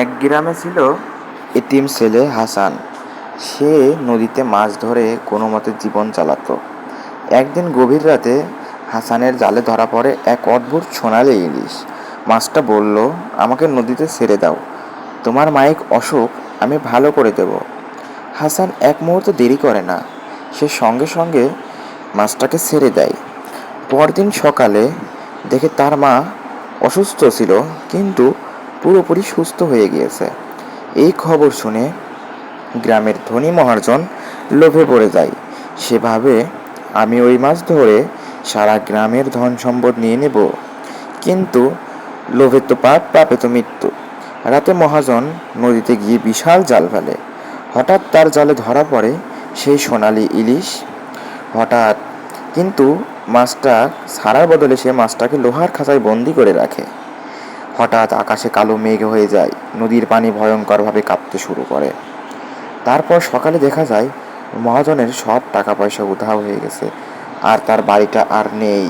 এক গ্রামে ছিল এতিম ছেলে হাসান। সে নদীতে মাছ ধরে কোনো মতে জীবন চালাতো। একদিন গভীর রাতে হাসানের জালে ধরা পড়ে এক অদ্ভুত সোনালি ইলিশ। মাছটা বলল, আমাকে নদীতে ছেড়ে দাও, তোমার মাইক অসুখ আমি ভালো করে দেব। হাসান এক মুহূর্ত দেরি করে না, সে সঙ্গে সঙ্গে মাছটাকে ছেড়ে দেয়। পরদিন সকালে দেখে তার মা অসুস্থ ছিল, কিন্তু পুরোপুরি সুস্থ হয়ে গিয়েছে। এই খবর শুনে গ্রামের ধনী মহাজন লোভে পড়ে যায়। সে ভাবে, আমি ওই মাছ ধরে সারা গ্রামের ধন সম্পদ নিয়ে নেব। কিন্তু লোভে তো পাপ, পাপে তো মৃত্যু। রাতে মহাজন নদীতে গিয়ে বিশাল জাল ফেলে। হঠাৎ তার জালে ধরা পড়ে সেই সোনালি ইলিশ। হঠাৎ কিন্তু মাছটা ছাড়ার বদলে সে মাছটাকে লোহার খাঁচায় বন্দি করে রাখে। হঠাৎ আকাশে কালো মেঘ হয়ে যায়, নদীর পানি ভয়ঙ্করভাবে কাঁপতে শুরু করে। তারপর সকালে দেখা যায় মহাজনের সব টাকা পয়সা উধাও হয়ে গেছে, আর তার বাড়িটা আর নেই।